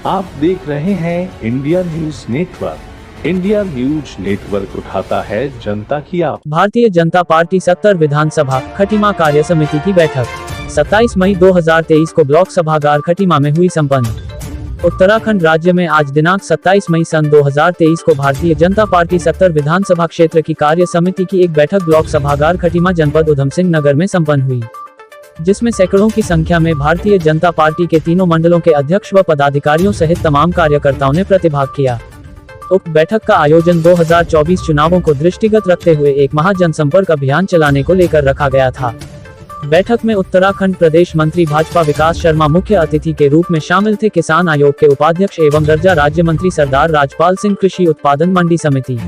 आप देख रहे हैं India news network. India news network उठाता है जनता की आवाज़। भारतीय जनता पार्टी 70 विधानसभा खटीमा कार्य समिति की बैठक 27 मई 2023 को ब्लॉक सभागार खटीमा में हुई संपन्न। उत्तराखंड राज्य में आज दिनांक 27 मई सन 2023 को भारतीय जनता पार्टी 70 विधानसभा क्षेत्र की कार्य समिति की एक बैठक ब्लॉक सभागार खटीमा जनपद उधम सिंह नगर में संपन्न हुई, जिसमें सैकड़ों की संख्या में भारतीय जनता पार्टी के तीनों मंडलों के अध्यक्ष व पदाधिकारियों सहित तमाम कार्यकर्ताओं ने प्रतिभाग किया। उक्त बैठक का आयोजन 2024 चुनावों को दृष्टिगत रखते हुए एक महाजनसंपर्क अभियान चलाने को लेकर रखा गया था। बैठक में उत्तराखंड प्रदेश मंत्री भाजपा विकास शर्मा मुख्य अतिथि के रूप में शामिल थे। किसान आयोग के उपाध्यक्ष एवं दर्जा राज्य मंत्री सरदार राजपाल सिंह, कृषि उत्पादन मंडी समिति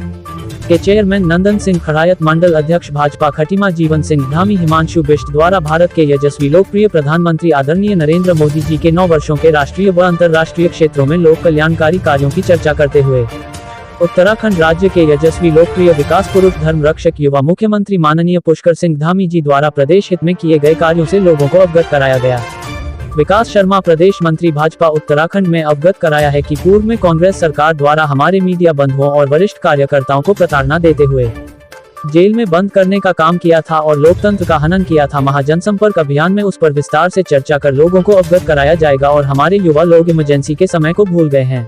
के चेयरमैन नंदन सिंह खड़ायत, मंडल अध्यक्ष भाजपा खटीमा जीवन सिंह धामी, हिमांशु बिष्ट द्वारा भारत के यशस्वी लोकप्रिय प्रधानमंत्री आदरणीय नरेंद्र मोदी जी के 9 वर्षों के राष्ट्रीय व अंतर्राष्ट्रीय क्षेत्रों में लोक कल्याणकारी कार्यों की चर्चा करते हुए उत्तराखंड राज्य के यशस्वी लोकप्रिय विकास पुरुष, धर्म रक्षक, युवा मुख्यमंत्री माननीय पुष्कर सिंह धामी जी द्वारा प्रदेश हित में किए गए कार्यों से लोगों को अवगत कराया गया। विकास शर्मा प्रदेश मंत्री भाजपा उत्तराखंड में अवगत कराया है कि पूर्व में कांग्रेस सरकार द्वारा हमारे मीडिया बंधुओं और वरिष्ठ कार्यकर्ताओं को प्रताड़ना देते हुए जेल में बंद करने का काम किया था और लोकतंत्र का हनन किया था। महाजनसंपर्क अभियान में उस पर विस्तार से चर्चा कर लोगों को अवगत कराया जाएगा और हमारे युवा लोग इमरजेंसी के समय को भूल गए हैं,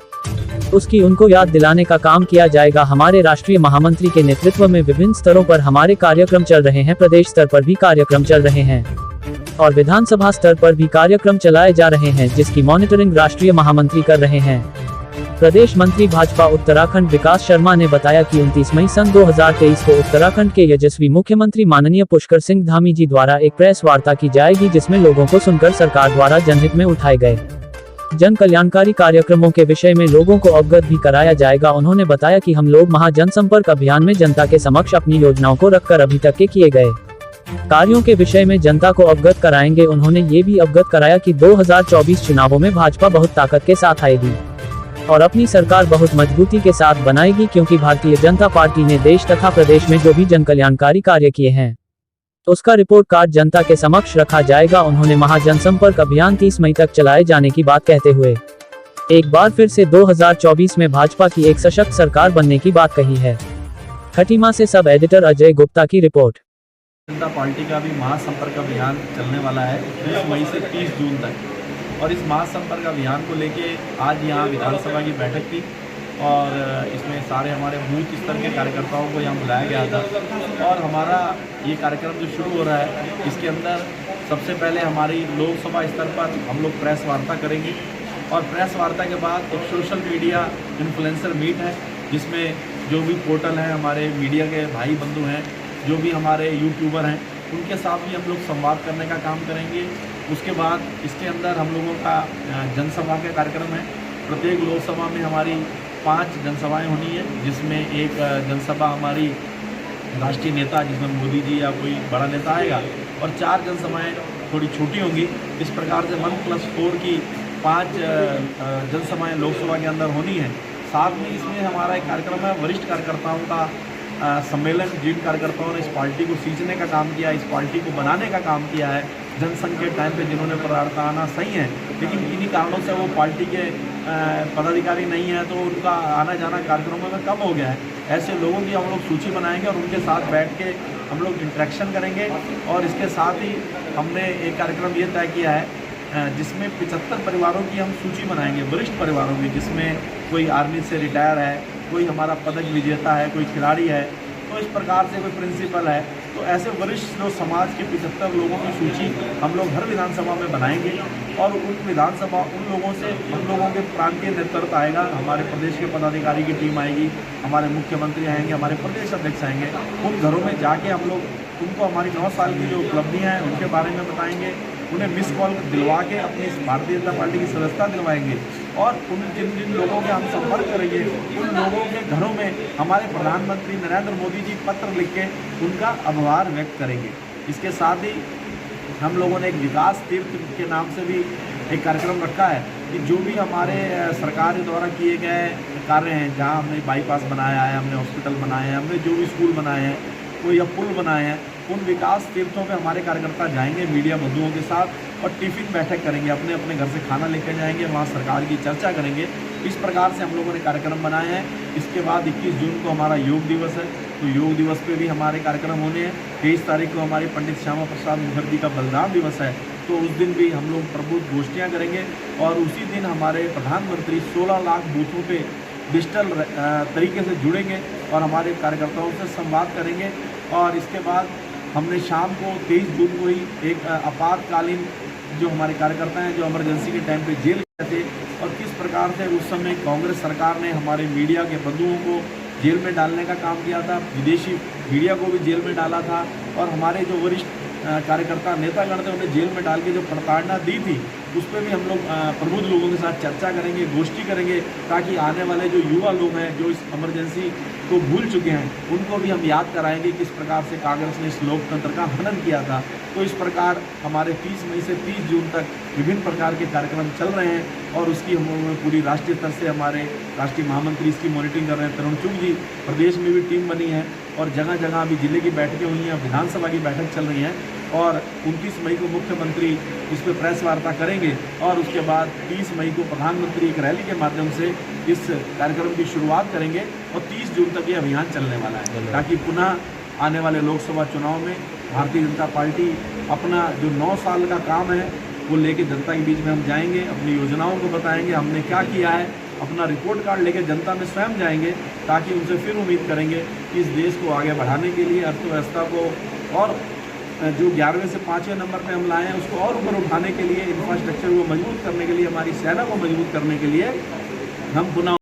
उसकी उनको याद दिलाने का काम किया जाएगा। हमारे राष्ट्रीय महामंत्री के नेतृत्व में विभिन्न स्तरों पर हमारे कार्यक्रम चल रहे हैं, प्रदेश स्तर पर भी कार्यक्रम चल रहे हैं और विधानसभा स्तर पर भी कार्यक्रम चलाए जा रहे हैं, जिसकी मॉनिटरिंग राष्ट्रीय महामंत्री कर रहे हैं। प्रदेश मंत्री भाजपा उत्तराखंड विकास शर्मा ने बताया कि 29 मई सन 2023 को उत्तराखंड के यशस्वी मुख्यमंत्री माननीय पुष्कर सिंह धामी जी द्वारा एक प्रेस वार्ता की जाएगी, जिसमें लोगों को सुनकर सरकार द्वारा जनहित में उठाए गए जन कल्याणकारी कार्यक्रमों के विषय में लोगों को अवगत भी कराया जाएगा। उन्होंने बताया कि हम लोग महाजनसंपर्क अभियान में जनता के समक्ष अपनी योजनाओं को रखकर अभी तक के किए गए कार्यों के विषय में जनता को अवगत कराएंगे। उन्होंने ये भी अवगत कराया कि 2024 चुनावों में भाजपा बहुत ताकत के साथ आएगी और अपनी सरकार बहुत मजबूती के साथ बनाएगी, क्योंकि भारतीय जनता पार्टी ने देश तथा प्रदेश में जो भी जन कल्याणकारी कार्य किए हैं उसका रिपोर्ट कार्ड जनता के समक्ष रखा जाएगा। उन्होंने महाजनसंपर्क अभियान 30 मई तक चलाए जाने की बात कहते हुए एक बार फिर से 2024 में भाजपा की एक सशक्त सरकार बनने की बात कही है। खटीमा से सब एडिटर अजय गुप्ता की रिपोर्ट। जनता पार्टी का भी महासंपर्क अभियान चलने वाला है 30 मई से 30 जून तक, और इस महासंपर्क अभियान को लेके आज यहाँ विधानसभा की बैठक थी और इसमें सारे हमारे बूथ स्तर के कार्यकर्ताओं को यहाँ बुलाया गया था। और हमारा ये कार्यक्रम जो शुरू हो रहा है, इसके अंदर सबसे पहले हमारी लोकसभा स्तर पर हम लोग प्रेस वार्ता करेंगे और प्रेस वार्ता के बाद एक सोशल मीडिया इन्फ्लुएंसर मीट है, जिसमें जो भी पोर्टल हैं, हमारे मीडिया के भाई बंधु हैं, जो भी हमारे यूट्यूबर हैं, उनके साथ भी हम लोग संवाद करने का काम करेंगे। उसके बाद इसके अंदर हम लोगों का जनसभा का कार्यक्रम है। प्रत्येक लोकसभा में हमारी 5 जनसभाएं होनी है, जिसमें एक जनसभा हमारी राष्ट्रीय नेता, जिसमें मोदी जी या कोई बड़ा नेता आएगा, और 4 जनसभाएं थोड़ी छोटी होंगी। इस प्रकार से 1+4 की 5 जनसभाएं लोकसभा के अंदर होनी है। साथ में इसमें हमारा एक कार्यक्रम है वरिष्ठ कार्यकर्ताओं का सम्मेलन, जिन कार्यकर्ताओं ने इस पार्टी को सींचने का काम किया, इस पार्टी को बनाने का काम किया है, जनसंघ के टाइम पे जिन्होंने प्रार्थना सही है, लेकिन इन्हीं कारणों से वो पार्टी के पदाधिकारी नहीं है, तो उनका आना जाना कार्यक्रमों में कम हो गया है। ऐसे लोगों की हम लोग सूची बनाएंगे और उनके साथ बैठ के हम लोग इंटरेक्शन करेंगे। और इसके साथ ही हमने एक कार्यक्रम ये तय किया है, जिसमें 75 परिवारों की हम सूची बनाएंगे, वरिष्ठ परिवारों की, जिसमें कोई आर्मी से रिटायर है, कोई हमारा पदक विजेता है, कोई खिलाड़ी है, तो इस प्रकार से कोई प्रिंसिपल है। तो ऐसे वरिष्ठ जो समाज के 75 लोगों की सूची हम लोग हर विधानसभा में बनाएंगे और उन लोगों से हम लोगों के प्रांतीय नेतृत्व आएगा, हमारे प्रदेश के पदाधिकारी की टीम आएगी, हमारे मुख्यमंत्री आएंगे, हमारे प्रदेश अध्यक्ष आएंगे। उन घरों में जाके हम लोग उनको हमारी 9 साल की जो उपलब्धियाँ हैं उनके बारे में बताएंगे, उन्हें मिस कॉल दिलवा के अपनी भारतीय जनता पार्टी की सदस्यता दिलवाएंगे और उन जिन लोगों के हम संपर्क करेंगे, उन लोगों के घरों में हमारे प्रधानमंत्री नरेंद्र मोदी जी पत्र लिख के उनका आभार व्यक्त करेंगे। इसके साथ ही हम लोगों ने एक विकास तीर्थ के नाम से भी एक कार्यक्रम रखा है कि जो भी हमारे सरकार द्वारा किए गए कार्य हैं, जहाँ हमने बाईपास बनाया है, हमने हॉस्पिटल बनाए हैं, हमने जो भी स्कूल बनाए हैं, कोई या पुल बनाए हैं, उन विकास तीर्थों पे हमारे कार्यकर्ता जाएंगे मीडिया बंधुओं के साथ और टिफ़िन बैठक करेंगे, अपने अपने घर से खाना लेकर जाएंगे, वहाँ सरकार की चर्चा करेंगे। इस प्रकार से हम लोगों ने कार्यक्रम बनाए हैं। इसके बाद 21 जून को हमारा योग दिवस है, तो योग दिवस पे भी हमारे कार्यक्रम होने हैं। 23 तारीख को हमारी पंडित श्यामा प्रसाद मुखर्जी का बलिदान दिवस है, तो उस दिन भी हम लोग प्रबुद्ध गोष्ठियाँ करेंगे। और उसी दिन हमारे प्रधानमंत्री 16 लाख बूथों पे डिजिटल तरीके से जुड़ेंगे और हमारे कार्यकर्ताओं से संवाद करेंगे। और इसके बाद हमने शाम को 23 जून को ही एक आपातकालीन जो हमारे कार्यकर्ता हैं जो इमरजेंसी के टाइम पे जेल गए थे और किस प्रकार से उस समय कांग्रेस सरकार ने हमारे मीडिया के बंधुओं को जेल में डालने का काम किया था, विदेशी मीडिया को भी जेल में डाला था और हमारे जो वरिष्ठ कार्यकर्ता नेतागण थे उन्हें जेल में डाल के जो प्रताड़ना दी थी उस पर भी हम लोग प्रबुद्ध लोगों के साथ चर्चा करेंगे, गोष्ठी करेंगे, ताकि आने वाले जो युवा लोग हैं जो इस इमरजेंसी को भूल चुके हैं उनको भी हम याद कराएंगे किस प्रकार से कांग्रेस ने इस लोकतंत्र का हनन किया था। तो इस प्रकार हमारे 30 मई से 30 जून तक विभिन्न प्रकार के कार्यक्रम चल रहे हैं और उसकी हम पूरी राष्ट्रीय स्तर से हमारे राष्ट्रीय महामंत्री इसकी मॉनिटरिंग कर रहे हैं। तरुण चुग जी, प्रदेश में भी टीम बनी है और जगह जगह अभी जिले की बैठकें हुई हैं, विधानसभा की बैठक चल रही है और 29 मई को मुख्यमंत्री इस पर प्रेस वार्ता करेंगे और उसके बाद 30 मई को प्रधानमंत्री एक रैली के माध्यम से इस कार्यक्रम की शुरुआत करेंगे और 30 जून तक ये अभियान चलने वाला है, ताकि पुनः आने वाले लोकसभा चुनाव में भारतीय जनता पार्टी अपना जो 9 साल का काम है वो लेके जनता के बीच में हम जाएंगे, अपनी योजनाओं को बताएंगे हमने क्या किया है, अपना रिपोर्ट कार्ड लेके जनता में स्वयं जाएंगे, ताकि उनसे फिर उम्मीद करेंगे कि इस देश को आगे बढ़ाने के लिए अर्थव्यवस्था को और जो 11वें से 5वें नंबर पे हम लाए हैं उसको और ऊपर उठाने के लिए, इंफ्रास्ट्रक्चर को मजबूत करने के लिए, हमारी सेना को मजबूत करने के लिए हम पुनः